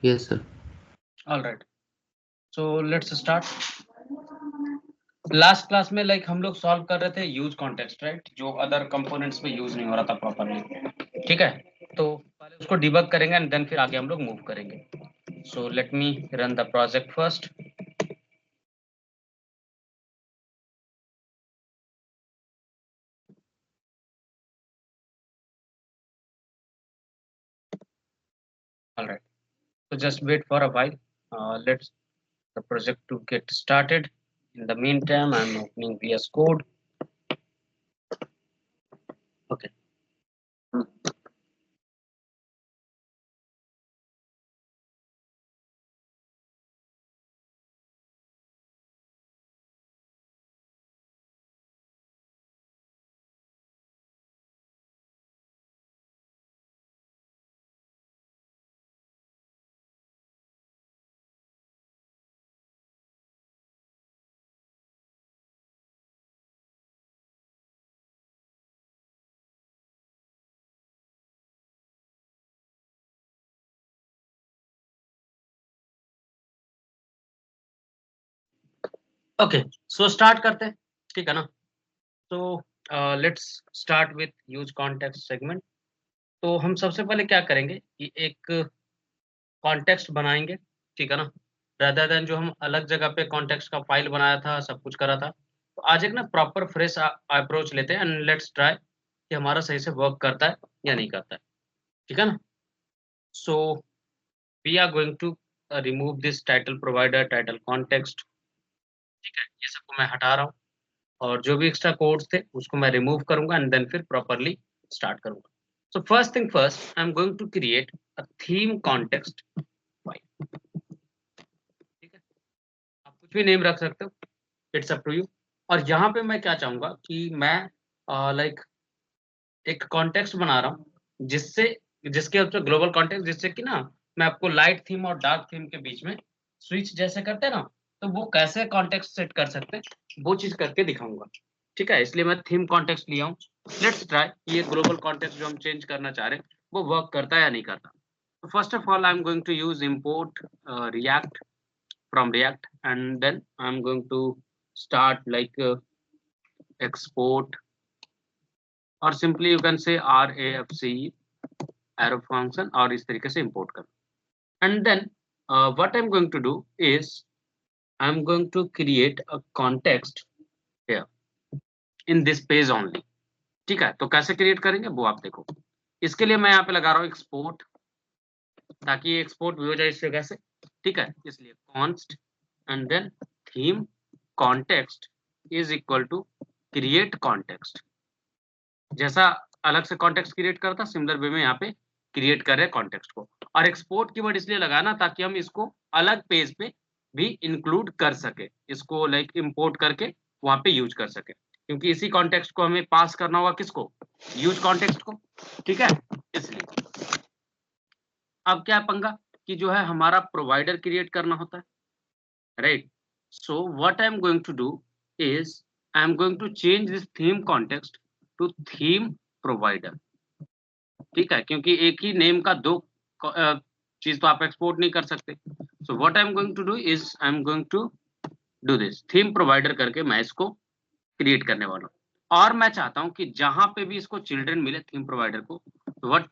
Yes, sir. All right, so let's start. Last class में हम लोग सॉल्व कर रहे थे यूज कॉन्टेक्स्ट, राइट, जो अदर कंपोनेंट्स में यूज नहीं हो रहा था प्रॉपरली। ठीक है, तो पहले उसको डिबग करेंगे एंड देन फिर आगे हम लोग मूव करेंगे। So let me run the project first. All right, so just wait for a while. Let's the project to get started. In the meantime, I'm opening VS Code. Okay. Okay, so start करते हैं, ठीक है ना। तो let's start with use context segment. तो हम सबसे पहले क्या करेंगे कि एक कॉन्टेक्स्ट बनाएंगे, ठीक है ना, रादर देन जो हम अलग जगह पे कॉन्टेक्स्ट का फाइल बनाया था, सब कुछ करा था। तो आज एक ना प्रॉपर फ्रेश अप्रोच लेते हैं एंड लेट्स ट्राई कि हमारा सही से वर्क करता है या नहीं करता है, ठीक है ना। So we are going to remove this title provider, title context, ठीक है, ये सबको मैं हटा रहा हूँ। और जो भी एक्स्ट्रा कोड्स थे उसको मैं रिमूव करूंगा एंड देन फिर प्रॉपर्ली स्टार्ट करूंगा। So first thing first, I am going to create a theme context file, ठीक है। आप कुछ भी नेम रख सकते हो, इट्स अप टू यू। और यहाँ पे मैं क्या चाहूंगा कि मैं लाइक एक कॉन्टेक्स्ट बना रहा हूँ जिससे जिसके ऊपर ग्लोबल कॉन्टेक्स्ट, जिससे कि ना मैं आपको लाइट थीम और डार्क थीम के बीच में स्विच जैसे करते हैं ना, तो वो कैसे कॉन्टेक्स्ट सेट कर सकते हैं वो चीज करके दिखाऊंगा, ठीक है। इसलिए मैं थीम कॉन्टेक्स्ट लिया हूँ। लेट्स ट्राई ये ग्लोबल कॉन्टेक्स्ट जो हम चेंज करना चाह रहे हैं वो वर्क करता है या नहीं करता। तो first of all I am going to use import react from React, and then I'm going to start export, or simply you can say RAFC arrow function, और इस तरीके से import कर। And then what I'm going to do is I'm going to create a context here in this page only, ठीक है। तो कैसे create करेंगे वो आप देखो। इसके लिए मैं यहाँ पे लगा रहा हूँ एक्सपोर्ट, ताकि ये एक्सपोर्ट भी हो जाए इस जगह से, ठीक है। इसलिए const and then theme context is equal to create context। जैसा अलग से कॉन्टेक्स्ट क्रिएट करता, सिमिलर वे में यहाँ पे क्रिएट कर रहे हैं कॉन्टेक्स्ट को। और एक्सपोर्ट कीवर्ड इसलिए लगाना ताकि हम इसको अलग पेज पे भी इंक्लूड कर सके, इसको इंपोर्ट करके वहां पे यूज कर सके, क्योंकि इसी कॉन्टेक्स्ट को हमें पास करना होगा किसको, यूज कॉन्टेक्स्ट को, ठीक है। इसलिए अब क्या पंगा कि जो है हमारा प्रोवाइडर क्रिएट करना होता है, right. So what I am going to do is I am going to change this theme context to theme provider, ठीक है, क्योंकि एक ही नेम का दो चीज तो आप एक्सपोर्ट नहीं कर सकते। So what I am going to do is I am going to do this theme provider करके मैं इसको क्रिएट करने वाला हूँ। और मैं चाहता हूँ कि जहां पे भी इसको चिल्ड्रन मिले थीम प्रोवाइडर को, तो व्हाट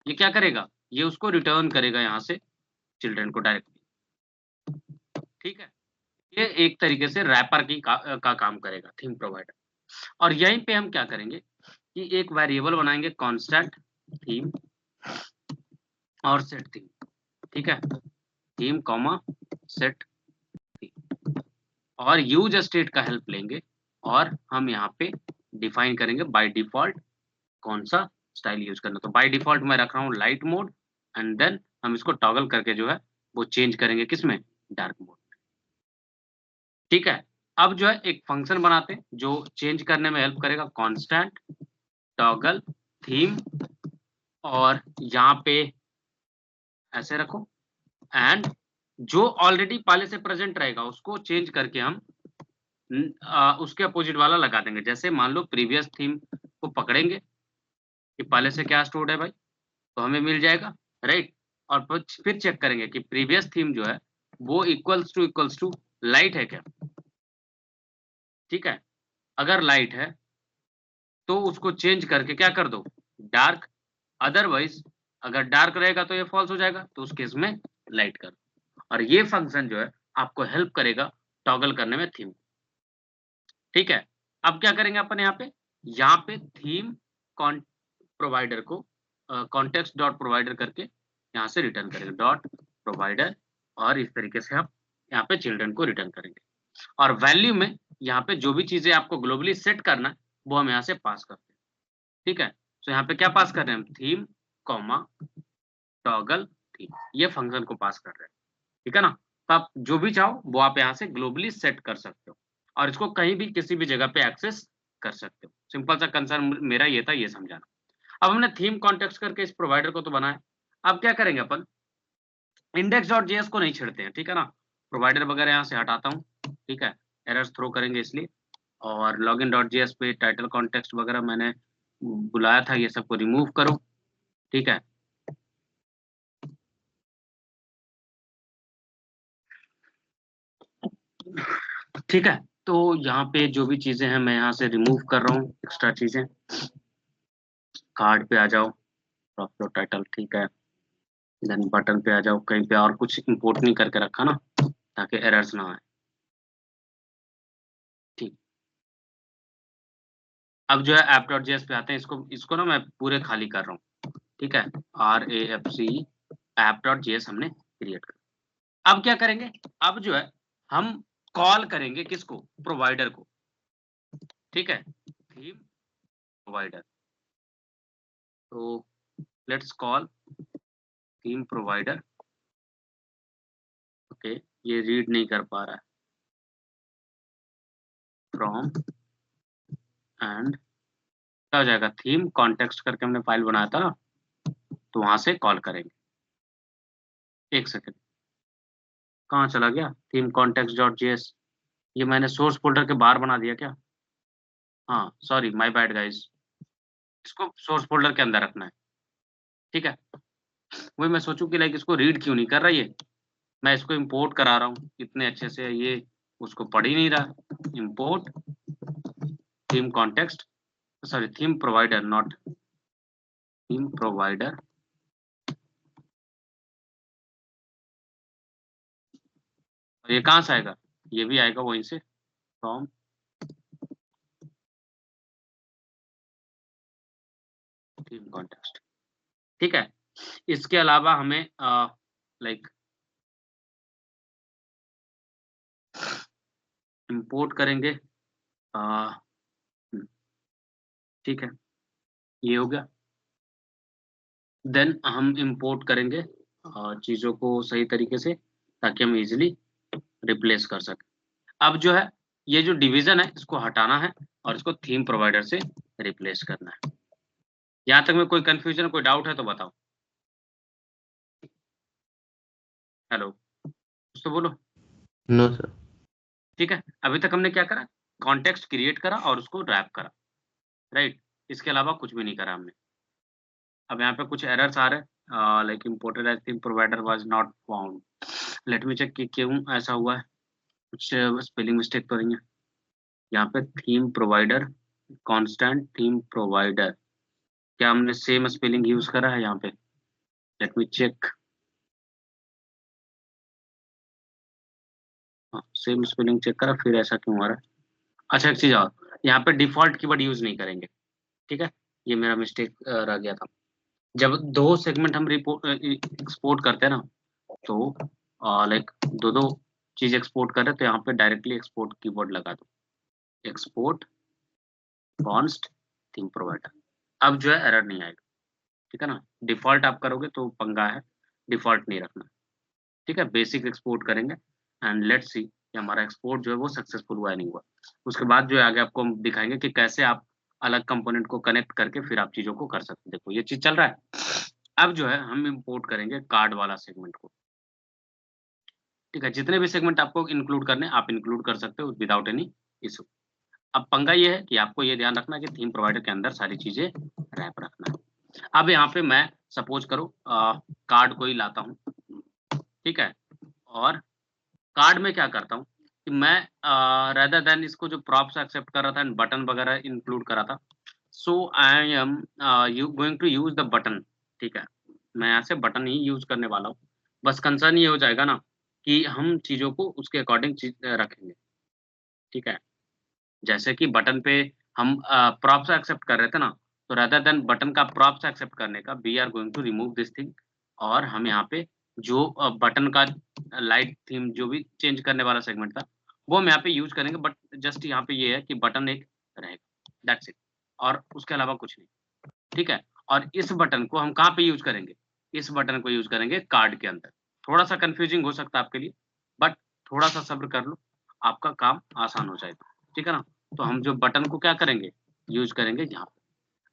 ये क्या करेगा, ये उसको रिटर्न करेगा यहाँ से चिल्ड्रन को डायरेक्टली, ठीक है। ये एक तरीके से रैपर का काम करेगा थीम प्रोवाइडर। और यहीं पे हम क्या करेंगे कि एक वेरिएबल बनाएंगे कांस्टेंट थीम और सेट थीम, ठीक है, थीम कॉमा सेट थीम, और यूज स्टेट का हेल्प लेंगे और हम यहाँ पे डिफाइन करेंगे बाय डिफॉल्ट कौन सा स्टाइल यूज करना। तो बाय डिफॉल्ट मैं रख रहा हूँ लाइट मोड, एंड देन हम इसको टॉगल करके जो है वो चेंज करेंगे किसमें, डार्क मोड, ठीक है। अब जो है एक फंक्शन बनाते हैं जो चेंज करने में हेल्प करेगा, कांस्टेंट टॉगल थीम, और यहाँ पे ऐसे रखो, एंड जो ऑलरेडी पहले से प्रेजेंट रहेगा उसको चेंज करके हम उसके अपोजिट वाला लगा देंगे। जैसे मान लो प्रीवियस थीम को पकड़ेंगे कि पहले से क्या स्टोर्ड है भाई, तो हमें मिल जाएगा, राइट। और फिर चेक करेंगे कि प्रीवियस थीम जो है वो इक्वल्स टू लाइट है क्या। ठीक है, अगर लाइट है तो उसको चेंज करके क्या कर दो, डार्क। अदरवाइज अगर डार्क रहेगा तो ये फॉल्स हो जाएगा, तो उस केस में लाइट कर। और ये फंक्शन जो है आपको हेल्प करेगा टॉगल करने में थीम। ठीक है, अब क्या करेंगे अपन यहाँ पे थीम प्रोवाइडर को कॉन्टेक्स्ट डॉट प्रोवाइडर करके यहाँ से रिटर्न करेंगे डॉट प्रोवाइडर, और इस तरीके से आप यहाँ पे चिल्ड्रन को रिटर्न करेंगे। और वैल्यू में यहाँ पे जो भी चीजें आपको ग्लोबली सेट करना है वो हम यहाँ से पास करते हैं। ठीक है, तो यहाँ पे क्या पास कर रहे हैं हम, थीम कॉमा टॉगल थीम, ये फंक्शन को पास कर रहे हैं। ठीक है ना, तो आप जो भी चाहो वो आप यहाँ से ग्लोबली सेट कर सकते हो और इसको कहीं भी किसी भी जगह पे एक्सेस कर सकते हो। सिंपल सा कंसर्न मेरा ये था, ये समझाना। अब हमने थीम कॉन्टेक्स्ट करके इस प्रोवाइडर को तो बनाया, अब क्या करेंगे अपन, index.js को नहीं छेड़ते हैं। ठीक है ना, प्रोवाइडर वगैरह यहाँ से हटाता हूँ। ठीक है, एरर्स थ्रो करेंगे इसलिए। और login.js पे टाइटल कॉन्टेक्स्ट वगैरह मैंने बुलाया था, ये सबको रिमूव करो। ठीक है, ठीक है, तो यहाँ पे जो भी चीजें हैं मैं यहाँ से रिमूव कर रहा हूँ, एक्स्ट्रा चीजें। कार्ड पे आ जाओ, टाइटल, ठीक है। देन बटन पे आ जाओ, कहीं पे और कुछ इंपोर्ट नहीं करके रखा ना, ताकि एरर्स ना आए। ठीक, अब जो है app.js पे आते हैं, इसको इसको ना मैं पूरे खाली कर रहा हूँ। ठीक है, RAFC app.js हमने क्रिएट कर। अब क्या करेंगे, अब जो है हम कॉल करेंगे किसको, प्रोवाइडर को। ठीक है, थीम प्रोवाइडर, तो let's call theme provider. Okay, ये रीड नहीं कर पा रहा है, फ्रॉम एंड क्या हो जाएगा, थीम कॉन्टेक्स्ट करके हमने फाइल बनाया था ना, तो वहां से कॉल करेंगे। एक सेकेंड, कहाँ चला गया थीम कॉन्टेक्स्ट डॉट जेएस, ये मैंने सोर्स फोल्डर के बाहर बना दिया क्या। हाँ सॉरी, माय बैड गाइस, इसको सोर्स फोल्डर के अंदर रखना है। ठीक है, वही मैं सोचूं कि लाइक इसको रीड क्यों नहीं कर रहा ये, मैं इसको इंपोर्ट करा रहा हूँ इतने अच्छे से, ये उसको पढ़ ही नहीं रहा। Import theme context, sorry theme provider, not theme provider. ये कहाँ से आएगा, ये भी आएगा वहीं से, फ्रॉम थीम कॉन्टेक्स्ट। ठीक है, इसके अलावा हमें लाइक इंपोर्ट करेंगे। ठीक है, ये हो गया। देन हम इंपोर्ट करेंगे चीज़ों को सही तरीके से, ताकि हम इजीली रिप्लेस कर सकें। अब जो है ये जो डिवीजन है इसको हटाना है और इसको थीम प्रोवाइडर से रिप्लेस करना है। यहाँ तक में कोई कंफ्यूजन, कोई डाउट है तो बताओ। हेलो, कुछ तो बोलो। No sir. ठीक है, अभी तक हमने क्या करा, कॉन्टेक्स्ट क्रिएट करा और उसको रैप करा, राइट। इसके अलावा कुछ भी नहीं करा हमने। अब यहाँ पे कुछ एरर्स आ रहे हैं, like imported as theme provider was not found. Let me check कि क्यों ऐसा हुआ है, कुछ स्पेलिंग मिस्टेक तो नहीं है। यहाँ पे theme provider, constant theme provider, क्या हमने सेम स्पेलिंग यूज करा है यहाँ पे, let me check. Same spelling check करा, फिर ऐसा क्यों हो रहा है। अच्छा एक चीज और, यहाँ पे डिफॉल्ट कीवर्ड यूज नहीं करेंगे। ठीक है, ये मेरा मिस्टेक रह गया था। जब दो सेगमेंट हम रिपोर्ट एक्सपोर्ट करते हैं ना, तो लाइक दो दो चीज एक्सपोर्ट कर रहे, तो यहाँ पे डायरेक्टली एक्सपोर्ट कीवर्ड लगा दो, एक्सपोर्ट कॉन्स्ट थीम प्रोवाइडर। अब जो है एरर नहीं आएगा। ठीक है ना, डिफॉल्ट आप करोगे तो पंगा है, डिफॉल्ट नहीं रखना। ठीक है, बेसिक एक्सपोर्ट करेंगे एंड लेट्स सी कि हमारा एक्सपोर्ट जो है वो सक्सेसफुल हुआ है नहीं हुआ। उसके बाद जो है आगे आपको हम दिखाएंगे कि कैसे आप अलग कंपोनेंट को कनेक्ट करके फिर आप चीजों को कर सकते हैं। देखो ये चीज चल रहा है। अब जो है हम इंपोर्ट करेंगे कार्ड वाला सेगमेंट को। ठीक है, जितने भी सेगमेंट आपको इंक्लूड करने आप इंक्लूड कर सकते हो विदाउट एनी इशू। अब पंगा ये है कि आपको ये ध्यान रखना है कि थीम प्रोवाइडर के अंदर सारी चीजें रैप रखना है। अब यहाँ पे मैं सपोज करो कार्ड कोई लाता हूँ, ठीक है, और कार्ड में क्या करता हूँ कि मैं रेदर देन इसको जो प्रॉप्स एक्सेप्ट कर रहा था एंड बटन वगैरह इंक्लूड करा था, so I am you going to use the button, ठीक है, मैं यहाँ से बटन ही यूज करने वाला हूँ। बस कंसर्न ये हो जाएगा ना कि हम चीजों को उसके अकॉर्डिंग रखेंगे, ठीक है। जैसे कि बटन पे हम प्रॉप्स एक्सेप्ट कर रहे थे ना, तो रेदर देन बटन का प्रॉप्स एक्सेप्ट करने का we are going to remove this thing, और हम यहाँ पे जो बटन का लाइट थीम जो भी चेंज करने वाला सेगमेंट था वो हम यहाँ पे यूज करेंगे, बट जस्ट यहाँ पे ये है कि बटन एक रहेगा, दैट्स इट, और उसके अलावा कुछ नहीं, ठीक है। और इस बटन को हम कहाँ पे यूज करेंगे, इस बटन को यूज करेंगे कार्ड के अंदर। थोड़ा सा कंफ्यूजिंग हो सकता है आपके लिए, बट थोड़ा सा सब्र कर लो, आपका काम आसान हो जाएगा, ठीक है ना। तो हम जो बटन को क्या करेंगे, यूज करेंगे यहाँ पे।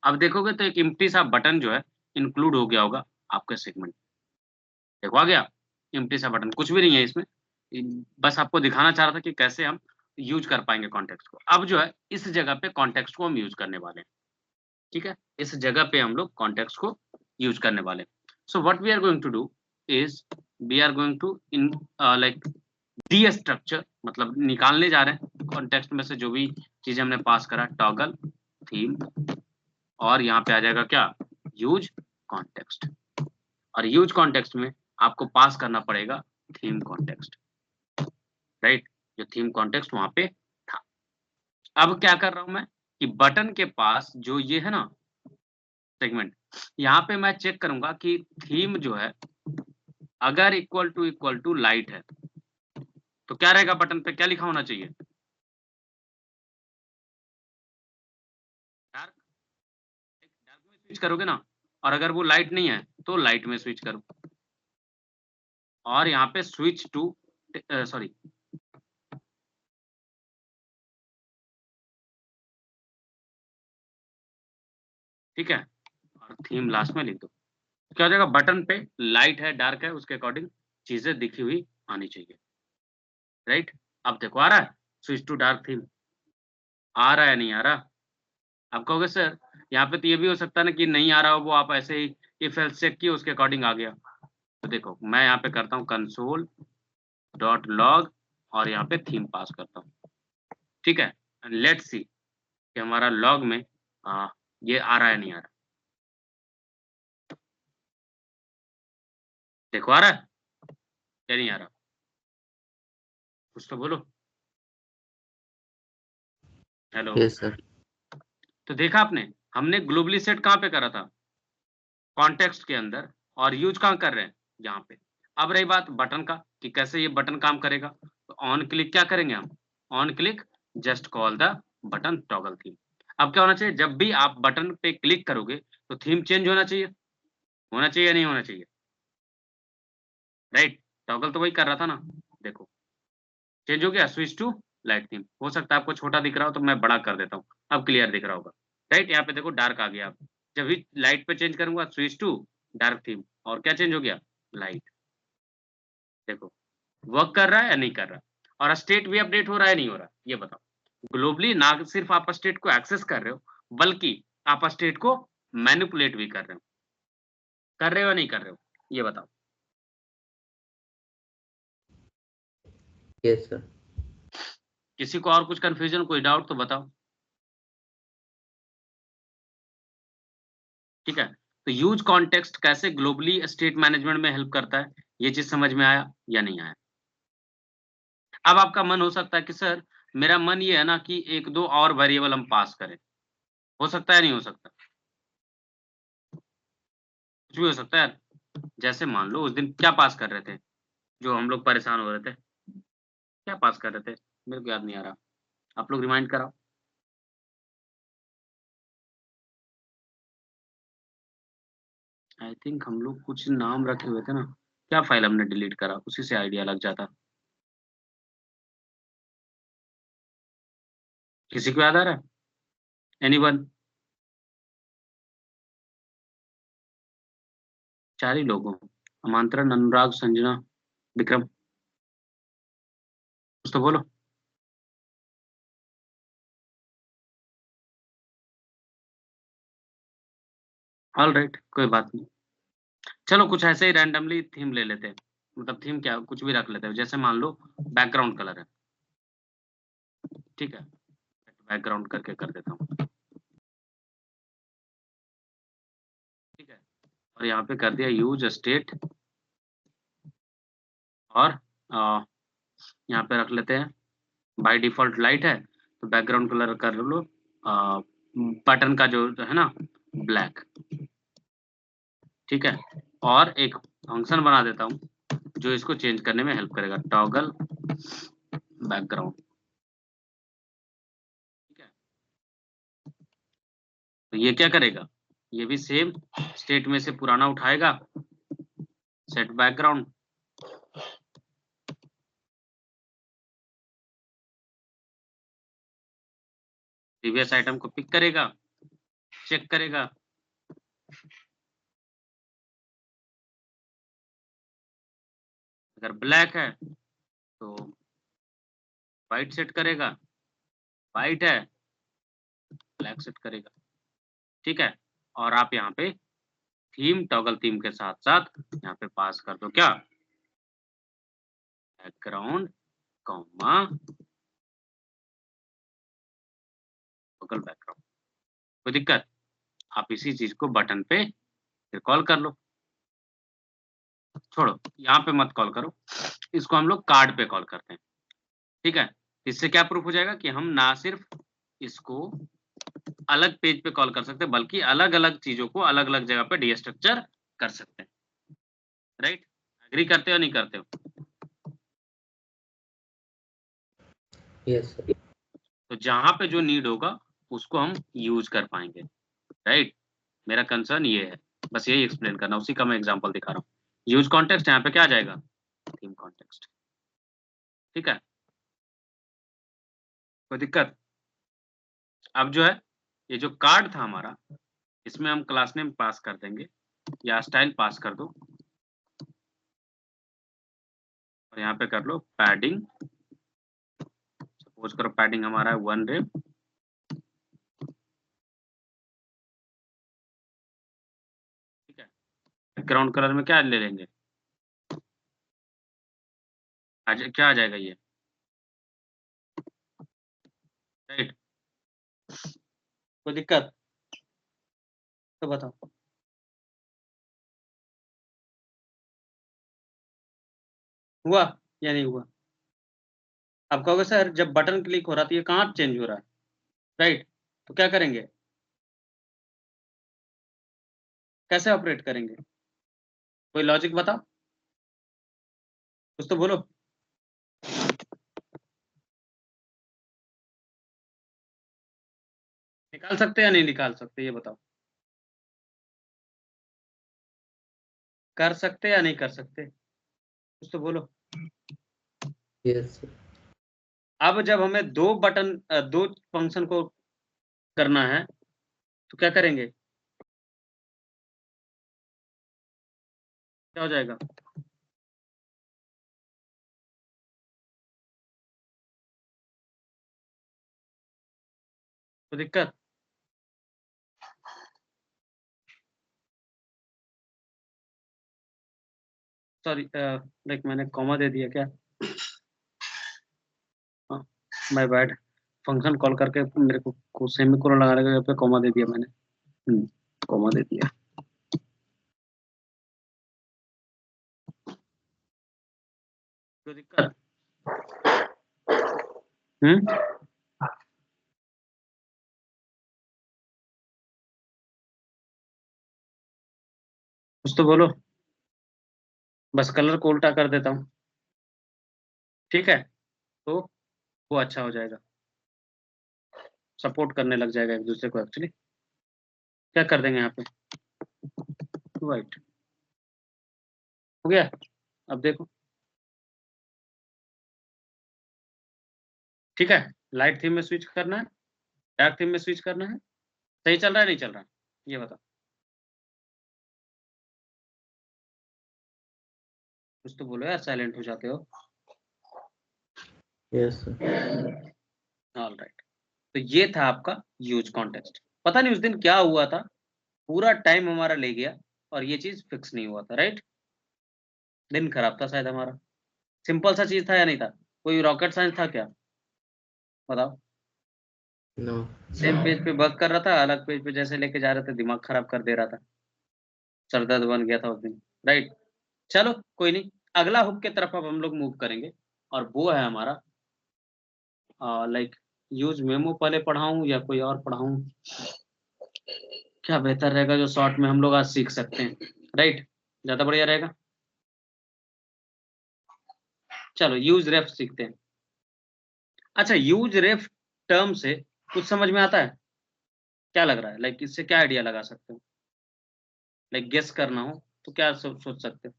अब देखोगे तो एक एम्प्टी सा बटन जो है इंक्लूड हो गया होगा आपके सेगमेंट, देखो आ गया एम्प्टी सा बटन, कुछ भी नहीं है इसमें, बस आपको दिखाना चाह रहा था कि कैसे हम यूज कर पाएंगे कॉन्टेक्स्ट को। अब जो है इस जगह पे कॉन्टेक्स्ट को हम यूज करने वाले हैं, ठीक है, इस जगह पे हम लोग कॉन्टेक्स्ट को यूज करने वाले हैं। So what we are going to do is we are going to in like destructure, मतलब निकालने जा रहे हैं कॉन्टेक्स्ट में से जो भी चीजें हमने पास करा, टॉगल थीम, और यहाँ पे आ जाएगा क्या, यूज कॉन्टेक्स्ट, और यूज कॉन्टेक्स्ट में आपको पास करना पड़ेगा थीम कॉन्टेक्स्ट, राइट, जो थीम कॉन्टेक्स्ट वहां पे था। अब क्या कर रहा हूं मैं कि बटन के पास जो ये है ना सेगमेंट, यहाँ पे मैं चेक करूंगा कि थीम जो है अगर इक्वल टू लाइट है तो क्या रहेगा, बटन पे क्या लिखा होना चाहिए, डार्क, डार्क में स्विच करोगे ना, और अगर वो लाइट नहीं है तो लाइट में स्विच करो, और यहाँ पे स्विच टू सॉरी ठीक है, और थीम लास्ट में लिख दो। क्या हो जाएगा, बटन पे लाइट है डार्क है उसके अकॉर्डिंग चीजें दिखी हुई आनी चाहिए, राइट। अब देखो आ रहा है स्विच टू डार्क थीम, आ रहा है नहीं आ रहा, आप कहोगे सर यहाँ पे तो ये भी हो सकता है ना कि नहीं आ रहा हो, वो आप ऐसे ही इफ एल्स चेक किए उसके अकॉर्डिंग आ गया। तो देखो मैं यहाँ पे करता हूँ कंसोल डॉट लॉग, और यहाँ पे थीम पास करता हूँ, ठीक है, लेट्स सी कि हमारा लॉग में ये आ रहा है नहीं आ रहा, देखो आ रहा है या नहीं आ रहा, कुछ तो बोलो, हेलो। Yes sir. तो देखा आपने, हमने ग्लोबली सेट कहाँ पे करा था, कॉन्टेक्स्ट के अंदर, और यूज कहाँ कर रहे हैं, यहाँ पे। अब रही बात बटन का कि कैसे ये बटन काम करेगा, तो ऑन क्लिक क्या करेंगे हम, on click just call the button toggle theme. अब क्या होना चाहिए, जब भी आप बटन पे क्लिक करोगे तो थीम चेंज होना चाहिए या नहीं होना चाहिए, राइट, टॉगल तो वही कर रहा था ना, देखो चेंज हो गया, स्विच टू लाइट थीम। हो सकता है आपको छोटा दिख रहा हो तो मैं बड़ा कर देता हूँ, अब क्लियर दिख रहा होगा, राइट। यहाँ पे देखो डार्क आ गया, अब जब भी लाइट पे चेंज करूंगा स्विच टू डार्क थीम, और क्या चेंज हो गया, लाइट, देखो वर्क कर रहा है या नहीं कर रहा, और स्टेट भी अपडेट हो रहा है नहीं हो रहा, ये बताओ। ग्लोबली ना सिर्फ आप स्टेट को एक्सेस कर रहे हो बल्कि आप स्टेट को मैनिपुलेट भी कर रहे हो या नहीं कर रहे हो, ये बताओ। Yes sir. किसी को और कुछ कंफ्यूजन कोई डाउट तो बताओ, ठीक है। तो यूज कॉन्टेक्स्ट कैसे ग्लोबली स्टेट मैनेजमेंट में हेल्प करता है, ये चीज समझ में आया या नहीं आया। अब आपका मन हो सकता है कि सर मेरा मन ये है ना कि एक दो और वेरिएबल हम पास करें, हो सकता है नहीं हो सकता, कुछ भी हो सकता है यार। जैसे मान लो उस दिन क्या पास कर रहे थे, जो हम लोग परेशान हो रहे थे, क्या पास कर रहे थे, मेरे को याद नहीं आ रहा, आप लोग रिमाइंड कराओ। आई थिंक हम लोग कुछ नाम रखे हुए थे ना, क्या फाइल हमने डिलीट करा, उसी से आइडिया लग जाता। किसी को याद आ रहा है, एनीवन, चार ही लोगों, आमंत्रण, अनुराग, संजना, विक्रम, कुछ तो बोलो। ऑल राइट, कोई बात नहीं। चलो कुछ ऐसे ही रैंडमली थीम ले लेते हैं, मतलब थीम क्या कुछ भी रख लेते हैं, जैसे मान लो बैकग्राउंड कलर है, ठीक है, बैकग्राउंड करके कर देता हूँ, ठीक है, और यहाँ पे कर दिया यूज स्टेट, और यहाँ पे रख लेते हैं बाय डिफॉल्ट लाइट है, तो बैकग्राउंड कलर कर लो बटन का जो है ना ब्लैक, ठीक है, और एक फंक्शन बना देता हूँ जो इसको चेंज करने में हेल्प करेगा, टॉगल बैकग्राउंड, ठीक है। तो ये क्या करेगा, ये भी सेम स्टेट में से पुराना उठाएगा, सेट बैकग्राउंड, प्रीवियस आइटम को पिक करेगा, चेक करेगा, अगर ब्लैक है तो वाइट सेट करेगा, वाइट है ब्लैक सेट करेगा, ठीक है। और आप यहाँ पे थीम टॉगल थीम के साथ साथ यहाँ पे पास कर दो क्या, बैकग्राउंड कॉमा टॉगल बैकग्राउंड, कोई दिक्कत, आप इसी चीज को बटन पे फिर कॉल कर लो, छोड़ो यहाँ पे मत कॉल करो, इसको हम लोग कार्ड पे कॉल करते हैं, ठीक है। इससे क्या प्रूफ हो जाएगा कि हम ना सिर्फ इसको अलग पेज पे कॉल कर सकते हैं, बल्कि अलग अलग चीजों को अलग अलग जगह पे डीस्ट्रक्चर कर सकते हैं, राइट, एग्री करते हो नहीं करते हो? Yes sir. तो जहां पे जो नीड होगा उसको हम यूज कर पाएंगे, राइट। मेरा कंसर्न ये है, बस यही एक्सप्लेन करना, उसी का मैं एग्जांपल दिखा रहा हूँ। यूज कॉन्टेक्स्ट यहाँ पे क्या आ जाएगा, थीम कॉन्टेक्स्ट, ठीक है, कोई दिक्कत। अब जो है ये जो कार्ड था हमारा, इसमें हम क्लास नेम पास कर देंगे या स्टाइल पास कर दो, और यहाँ पे कर लो पैडिंग, सपोज करो पैडिंग हमारा है 1 रेम, ठीक है। बैकग्राउंड कलर में क्या ले लेंगे, क्या आ जाएगा ये, राइट, कोई दिक्कत तो बताओ, हुआ या नहीं हुआ? आप कहोगे सर जब बटन क्लिक हो रहा था ये कहाँ चेंज हो रहा है, राइट, तो क्या करेंगे, कैसे ऑपरेट करेंगे, कोई लॉजिक बताओ, कुछ तो बोलो। निकाल सकते या नहीं निकाल सकते ये बताओ, कर सकते या नहीं कर सकते, कुछ तो बोलो। Yes sir. अब जब हमें दो फंक्शन को करना है तो क्या करेंगे, क्या हो जाएगा, तो दिक्कत, सॉरी लाइक मैंने कॉमा दे दिया क्या, हाँ माय बैड, फंक्शन कॉल करके मेरे को सेमीकोलन लगाने के पे कॉमा दे दिया मैंने, कॉमा दे दिया, कोई दिक्कत, हम्म, कुछ तो बोलो, बस कलर को उल्टा कर देता हूँ, ठीक है, तो वो अच्छा हो जाएगा, सपोर्ट करने लग जाएगा एक दूसरे को, एक्चुअली क्या कर देंगे यहाँ पे, वाइट हो गया, अब देखो, ठीक है, लाइट थीम में स्विच करना है, डार्क थीम में स्विच करना है, सही चल रहा है नहीं चल रहा है, ये बताओ, कुछ तो बोलो यार, साइलेंट हो जाते हो, यस सर। All right. तो ये था आपका यूज कॉन्टेक्स्ट, पता नहीं उस दिन क्या हुआ था, पूरा टाइम हमारा ले गया और ये चीज फिक्स नहीं हुआ था, राइट। दिन खराब था शायद हमारा, सिंपल सा चीज था या नहीं था, कोई रॉकेट साइंस था क्या, बताओ। नो। सेम पेज पे वर्क कर रहा था, अलग पेज पे जैसे लेके जा रहे थे दिमाग खराब कर दे रहा था, सर दर्द बन गया था उस दिन, राइट। चलो कोई नहीं, अगला हुक की तरफ अब हम लोग मूव करेंगे और वो है हमारा लाइक यूज मेमो। पहले पढ़ाऊं या कोई और पढ़ाऊं, क्या बेहतर रहेगा जो शॉर्ट में हम लोग आज सीख सकते हैं, राइट, ज्यादा बढ़िया रहेगा। चलो यूज रेफ सीखते हैं। अच्छा, यूज रेफ टर्म से कुछ समझ में आता है, क्या लग रहा है, लाइक इससे क्या आइडिया लगा सकते हो, लाइक गेस करना हो तो क्या सोच सकते हो।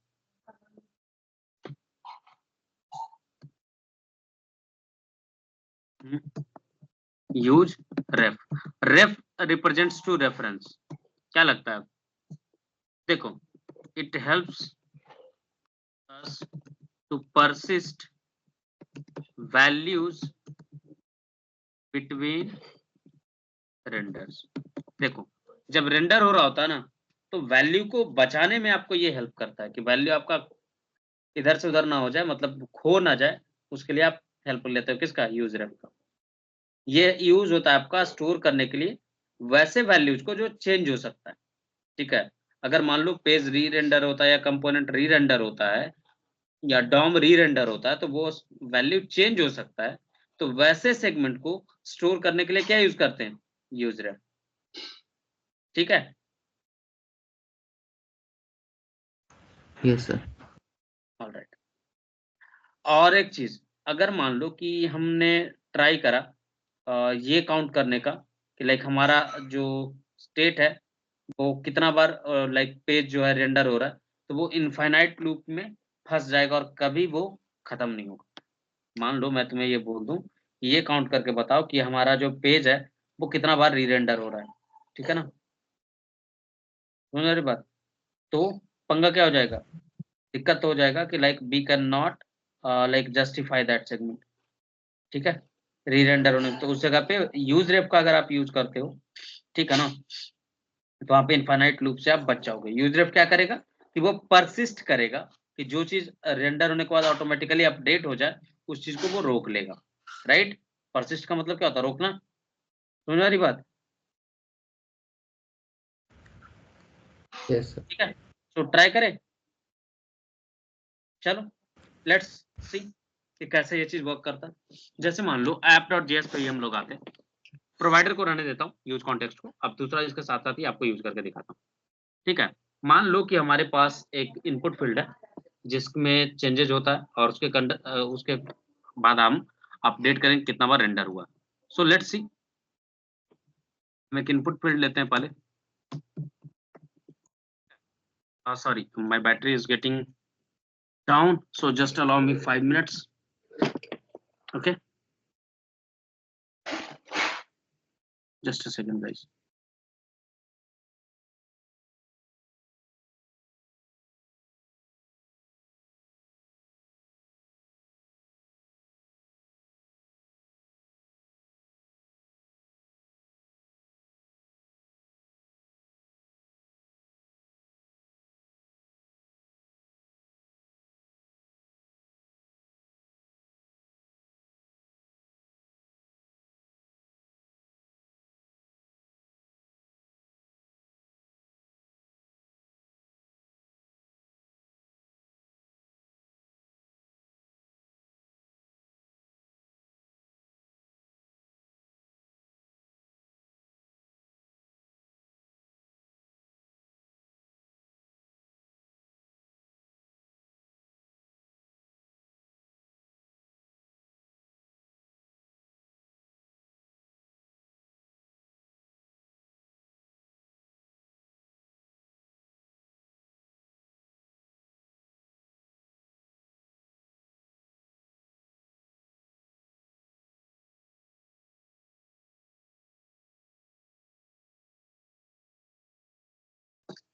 Use ref, ref represents to reference, क्या लगता है, देखो, it helps us to persist values between renders. देखो, जब रेंडर हो रहा होता है ना, तो वैल्यू को बचाने में आपको ये हेल्प करता है कि वैल्यू आपका इधर से उधर ना हो जाए, मतलब खो ना जाए, उसके लिए आप हेल्प लेते हो किसका, यूज रेफ का। ये यूज होता है आपका स्टोर करने के लिए वैसे वैल्यूज को जो चेंज हो सकता है, ठीक है। अगर मान लो पेज री रेंडर होता है या कंपोनेंट री रेंडर होता है या डॉम री रेंडर होता है, तो वो वैल्यू चेंज हो सकता है, तो वैसे सेगमेंट को स्टोर करने के लिए क्या यूज करते हैं, यूज रेफ, ठीक है। Yes sir. ऑलराइट। और एक चीज, अगर मान लो कि हमने ट्राई करा ये काउंट करने का कि लाइक हमारा जो स्टेट है वो कितना बार लाइक पेज जो है रेंडर हो रहा है, तो वो इनफाइनाइट लूप में फंस जाएगा और कभी वो खत्म नहीं होगा। मान लो मैं तुम्हें ये बोल दूं, ये काउंट करके बताओ कि हमारा जो पेज है वो कितना बार री रेंडर हो रहा है, ठीक है ना, समझ रही बात। तो पंगा क्या हो जाएगा, दिक्कत तो हो जाएगा कि like we can not like justify that segment, ठीक है, री रेंडर होने, तो उस जगह पे यूज रेफ का अगर आप यूज करते हो, ठीक है ना, तो वहाँ पे इनफाइनाइट लूप से आप बच जाओगे। यूज रेफ क्या करेगा कि वो परसिस्ट करेगा कि जो चीज रेंडर होने के बाद ऑटोमेटिकली अपडेट हो जाए, उस चीज को वो रोक लेगा, राइट। परसिस्ट का मतलब क्या होता है, रोकना, समझ आ रही बात, यस सर। ठीक है। तो ट्राई करें, चलो लेट्स सी कि कैसे ये चीज वर्क करता है। जैसे मान लो app.js पे ही हम लोग आते हैं, प्रोवाइडर को रहने देता हूँ यूज कॉन्टेक्स्ट को, अब दूसरा इसके साथ साथ ही आपको यूज करके दिखाता हूँ, ठीक है। मान लो कि हमारे पास एक इनपुट फील्ड है जिसमें चेंजेस होता है और उसके बाद हम अपडेट करेंगे कितना बार रेंडर हुआ। सो लेट्स सी, हम एक इनपुट फील्ड लेते हैं पहले, sorry my battery is getting down, so just allow me 5 minutes, okay, just a second guys।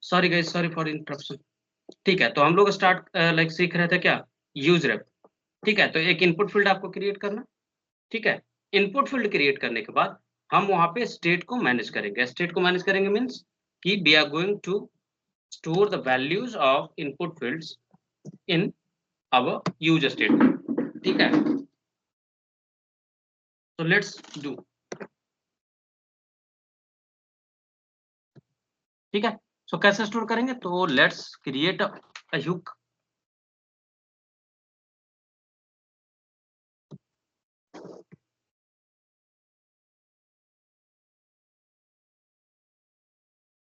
Sorry guys, sorry for interruption, ठीक है। तो हम लोग स्टार्ट लाइक सीख रहे थे क्या, यूज रेफ, ठीक है। तो एक इनपुट फील्ड आपको क्रिएट करना, ठीक है। इनपुट फील्ड क्रिएट करने के बाद हम वहां पे स्टेट को मैनेज करेंगे, स्टेट को मैनेज करेंगे मीन्स कि we are going to store the values of input fields in our use statement. ठीक है, so let's do. ठीक है, so कैसे स्टोर करेंगे, तो let's create a hook.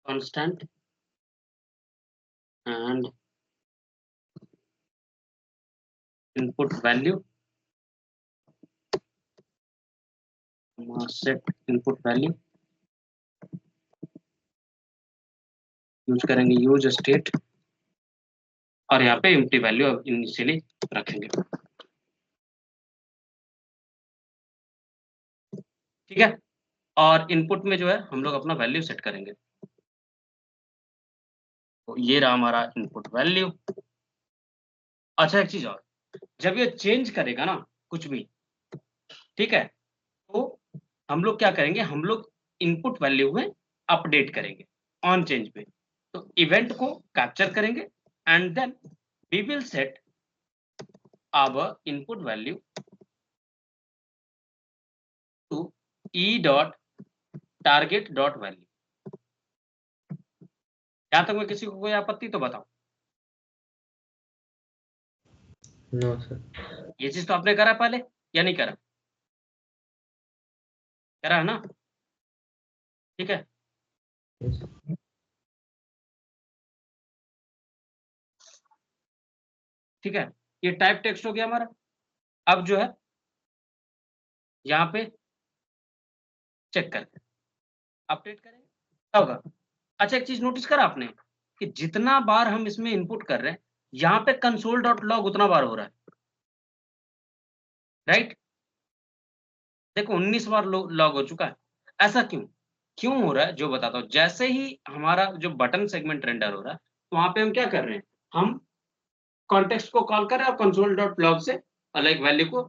Constant and input value, set input value, use करेंगे use state, और यहाँ पे एम्प्टी वैल्यू इनिशियली रखेंगे. ठीक है, और इनपुट में जो है हम लोग अपना वैल्यू सेट करेंगे. तो ये रहा हमारा इनपुट वैल्यू. अच्छा, एक चीज और, जब ये चेंज करेगा ना कुछ भी, ठीक है, तो हम लोग क्या करेंगे, हम लोग इनपुट वैल्यू में अपडेट करेंगे ऑन चेंज पे. तो इवेंट को कैप्चर करेंगे and then we will set our input value to e.target.value. यहां तक में किसी को कोई आपत्ति तो बताओ. No sir. ये चीज तो आपने करा पहले या नहीं करा? करा है ना? ठीक है, Yes. ठीक है, ये टाइप टेक्स्ट हो गया हमारा. अब जो है यहाँ पे चेक करके अपडेट करेंगे, क्या होगा. अच्छा, एक चीज नोटिस करा आपने कि जितना बार हम इसमें इनपुट कर रहे हैं, यहाँ पे console.log उतना बार हो रहा है, राइट. देखो 19 बार लॉग हो चुका है. ऐसा क्यों हो रहा है, जो बताता हूँ. जैसे ही हमारा जो बटन सेगमेंट रेंडर हो रहा है, तो वहां पे हम क्या कर रहे हैं, हम कॉन्टेक्स्ट को कॉल कर रहे हैं और console.log से अलग वैल्यू को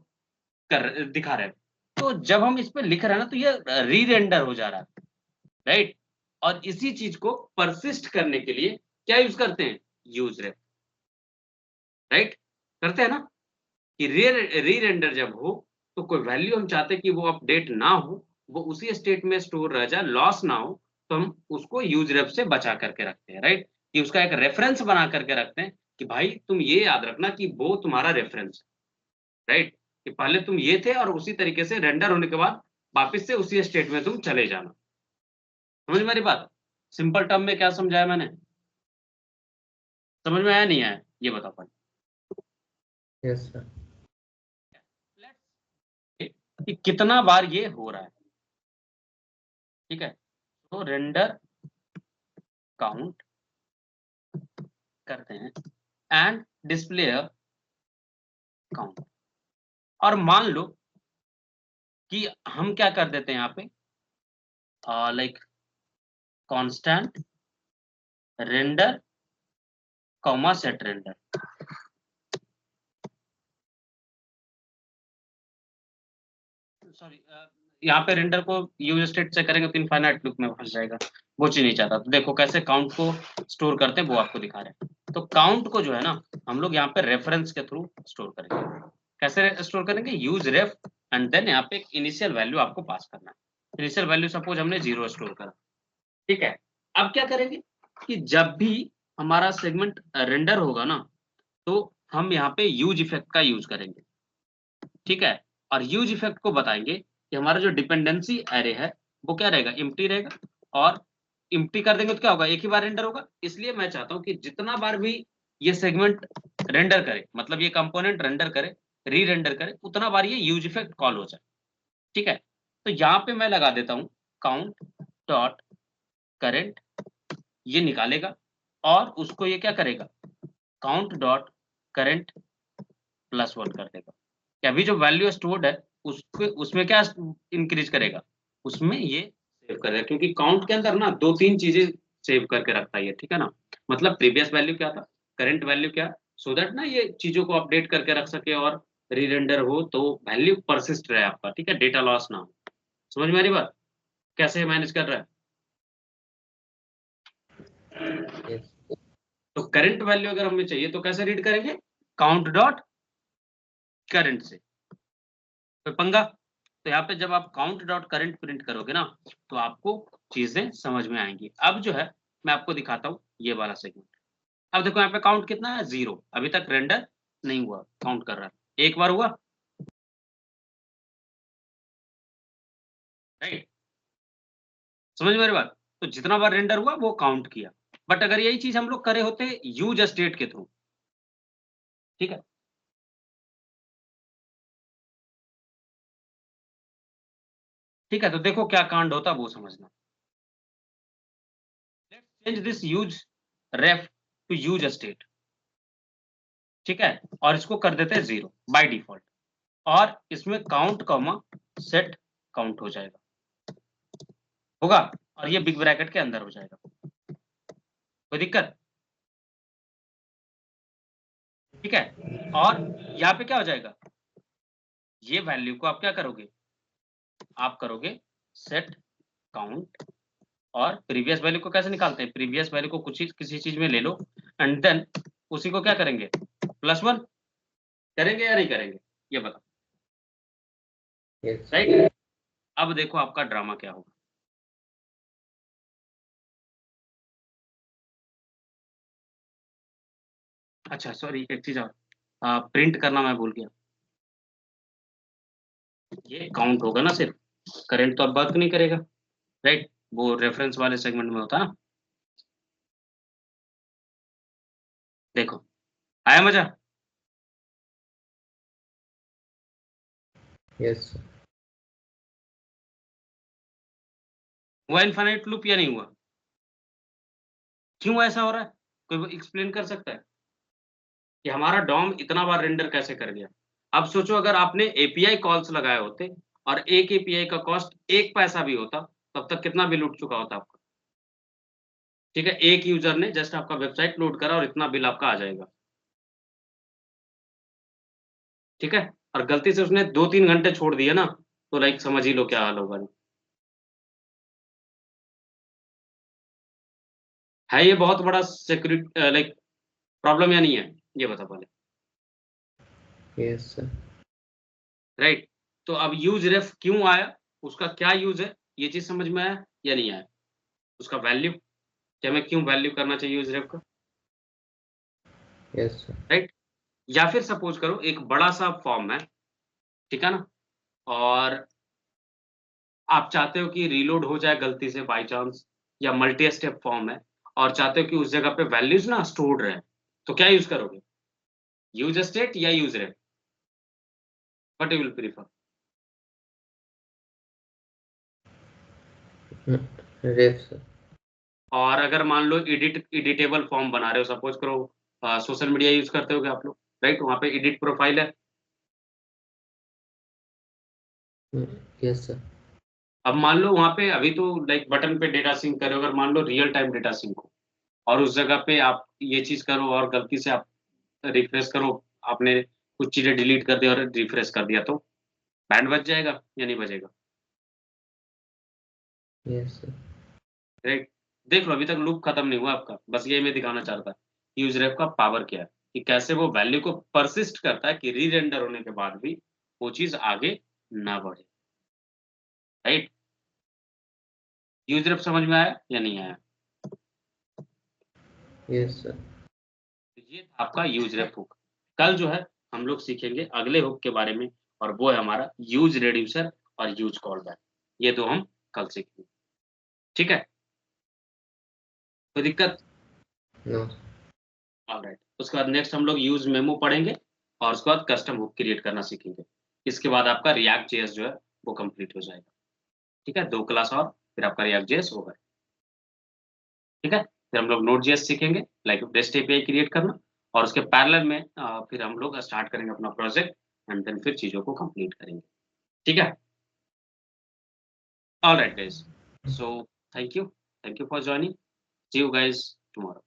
दिखा रहे हैं. तो जब हम इस पे लिख रहे हैं ना, तो ये री रेंडर हो जा रहा है, राइट. और इसी चीज को परसिस्ट करने के लिए क्या यूज करते हैं, यूज रेफ, राइट. करते हैं ना कि री रेंडर जब हो तो कोई वैल्यू हम चाहते हैं कि वो अपडेट ना हो, वो उसी स्टेट में स्टोर रह जाए, लॉस ना हो, तो हम उसको यूज रेफ से बचा करके रखते हैं, राइट. कि उसका एक रेफरेंस बना करके रखते हैं कि भाई तुम ये याद रखना कि वो तुम्हारा रेफरेंस है, राइट. कि पहले तुम ये थे और उसी तरीके से रेंडर होने के बाद वापस से उसी स्टेट में तुम चले जाना. समझ मेरी बात? सिंपल टर्म में क्या समझाया मैंने, समझ में आया नहीं आया, ये बताओ पहले. Yes sir. कि कितना बार ये हो रहा है. ठीक है, तो रेंडर काउंट करते हैं एंड डिस्प्ले काउंट. और मान लो कि हम क्या कर देते हैं यहाँ पे, like constant render comma set render. Sorry, यहाँ पे रेंडर को यूज स्टेट से करेंगे तो इनफाइनाइट लूप में फंस जाएगा, वो चीज नहीं चाहता. तो देखो कैसे काउंट को स्टोर करते हैं वो आपको दिखा रहे हैं. तो काउंट को जो है ना, हम लोग यहाँ पे रेफरेंस के थ्रू स्टोर करेंगे. कैसे स्टोर करेंगे, यूज रेफ एंड देन यहाँ पे एक इनिशियल वैल्यू आपको पास करना है. इनिशियल वैल्यू सपोज हमने 0 स्टोर करा, ठीक है. अब क्या करेंगे कि जब भी हमारा सेगमेंट रेंडर होगा ना, तो हम यहाँ पे यूज इफेक्ट का यूज करेंगे, ठीक है. और यूज इफेक्ट को बताएंगे कि हमारा जो डिपेंडेंसी एरे है वो क्या रहेगा, एम्प्टी रहेगा. और एम्प्टी कर देंगे तो क्या होगा, एक ही बार रेंडर होगा. इसलिए मैं चाहता हूं कि जितना बार भी ये सेगमेंट रेंडर करे, मतलब ये कंपोनेंट रेंडर करे, री रेंडर करे, उतना बार ये यूज इफेक्ट कॉल हो जाए. ठीक है, तो यहाँ पे मैं लगा देता हूँ काउंट डॉट करेंट, ये निकालेगा और उसको ये क्या करेगा, काउंट डॉट करेंट +1 कर देगा. कि अभी जो वैल्यू स्टोर्ड है उसमें क्या इंक्रीज करेगा, उसमें ये सेव करेगा. क्योंकि काउंट के अंदर ना 2-3 चीजें सेव करके रखता है ये, ठीक है ना. मतलब प्रीवियस वैल्यू क्या था, करंट वैल्यू क्या, सो दैट ना ये चीजों को अपडेट करके रख सके और री रेंडर हो तो वैल्यू परसिस्ट रहे आपका, ठीक है, डेटा लॉस ना हो. समझ में आ रही बात, कैसे मैनेज कर रहा है. Yes. तो करंट वैल्यू अगर हमें चाहिए तो कैसे रीड करेंगे, काउंट डॉट करंट से, तो पंगा। तो यहाँ पे जब आप काउंट डॉट करंट प्रिंट करोगे ना तो आपको चीजें समझ में आएंगी। अब जो है मैं आपको दिखाता हूँ ये वाला सेगमेंट। अब देखो यहाँ पे काउंट कितना है, 0, अभी तक रेंडर नहीं हुआ, काउंट कर रहा है, एक बार हुआ, राइट, समझ मेरी बात। तो जितना बार रेंडर हुआ वो काउंट किया। बट अगर यही चीज हम लोग करे होते यूज स्टेट के थ्रू, ठीक है, ठीक है, तो देखो क्या कांड होता वो समझना। Change this use ref to use state, ठीक है, और इसको कर देते हैं 0 बाय डिफॉल्ट, और इसमें काउंट कॉमा सेट काउंट हो जाएगा, होगा, और ये बिग ब्रैकेट के अंदर हो जाएगा, कोई दिक्कत, ठीक है। और यहाँ पे क्या हो जाएगा, ये वैल्यू को आप क्या करोगे, आप करोगे सेट काउंट, और प्रीवियस वैल्यू को कैसे निकालते हैं, प्रीवियस वैल्यू को कुछ किसी चीज में ले लो एंड देन उसी को क्या करेंगे, +1 करेंगे या नहीं करेंगे, ये बताओ, Yes. राइट। अब देखो आपका ड्रामा क्या होगा। अच्छा सॉरी, एक चीज और, प्रिंट करना मैं भूल गया, ये काउंट होगा ना सिर्फ, करंट तो अब वर्क नहीं करेगा, राइट, वो रेफरेंस वाले सेगमेंट में होता ना। देखो आया मजा, Yes, sir. हुआ इनफाइनाइट लूप या नहीं हुआ, क्यों ऐसा हो रहा है, कोई एक्सप्लेन कर सकता है कि हमारा डॉम इतना बार रेंडर कैसे कर गया। अब सोचो अगर आपने एपीआई कॉल्स लगाए होते और एक एपीआई का कॉस्ट 1 पैसा भी होता, तब तक कितना बिल उठ चुका होता आपका, ठीक है, एक यूजर ने जस्ट आपका वेबसाइट लोड करा और इतना बिल आपका आ जाएगा, ठीक है, और गलती से उसने 2-3 घंटे छोड़ दिए ना, तो लाइक समझ ही लो क्या हाल होगा। है ये बहुत बड़ा सिक्योरिटी लाइक प्रॉब्लम या नहीं है, ये बता पहले, Yes, sir. राइट। तो अब यूज रेफ क्यों आया, उसका क्या यूज है, ये चीज समझ में आया या नहीं आया, उसका वैल्यू, कि हमें क्यों वैल्यू करना चाहिए यूज रेफ का, Yes, sir. राइट। या फिर सपोज करो एक बड़ा सा फॉर्म है, ठीक है ना, और आप चाहते हो कि रीलोड हो जाए गलती से बाय चांस, या मल्टी स्टेप फॉर्म है और चाहते हो कि उस जगह पे वैल्यूज ना स्टोर्ड रहे, तो क्या यूज करोगे, यूज स्टेट या use ref, what you will prefer. Ref, sir. और अगर मान लो एडिटेबल फॉर्म बना रहे हो, सपोज करो सोशल मीडिया यूज करते होगे आप लोग, राइट, वहाँ पे एडिट प्रोफाइल है, Yes, sir. अब मान लो वहाँ पे अभी तो लाइक बटन पे डेटा सिंक करो, अगर मान लो रियल टाइम डेटा सिंक हो और उस जगह पे आप ये चीज करो और गलती से आप रिफ्रेश करो, आपने कुछ चीजें डिलीट कर दिया और रिफ्रेश कर दिया, तो बैंड बच जाएगा या नहीं बचेगा, Yes, sir. राइट। देख लो अभी तक लूप खत्म नहीं हुआ आपका, बस ये मैं दिखाना चाहता यूज रेफ का पावर क्या है, कि कैसे वो वैल्यू को परसिस्ट करता है कि री रेंडर होने के बाद भी वो चीज आगे ना बढ़े, राइट। यूज रेफ समझ में आया या नहीं आया, Yes, sir. तो ये था आपका यूज रेफ हुक। कल जो है हम लोग सीखेंगे अगले हुक के बारे में, और वो है हमारा यूज रेड्यूसर और यूज कॉल बैक, ये दो हम कल सीखेंगे, ठीक है, कोई दिक्कत, No. ऑलराइट। उसके बाद नेक्स्ट हम लोग यूज मेमो पढ़ेंगे और उसके बाद कस्टम हुक क्रिएट करना सीखेंगे। इसके बाद आपका रिएक्ट जेएस जो है वो कंप्लीट हो जाएगा, ठीक है, 2 क्लास और फिर आपका रिएक्ट जेएस होगा, ठीक है। फिर हम लोग नोड जेएस सीखेंगे, लाइक रेस्ट एपीआई क्रिएट करना, और उसके पैरेलल में फिर हम लोग स्टार्ट करेंगे अपना प्रोजेक्ट एंड देन फिर चीजों को कंप्लीट करेंगे, ठीक है, alright guys, so thank you for joining, see you guys tomorrow.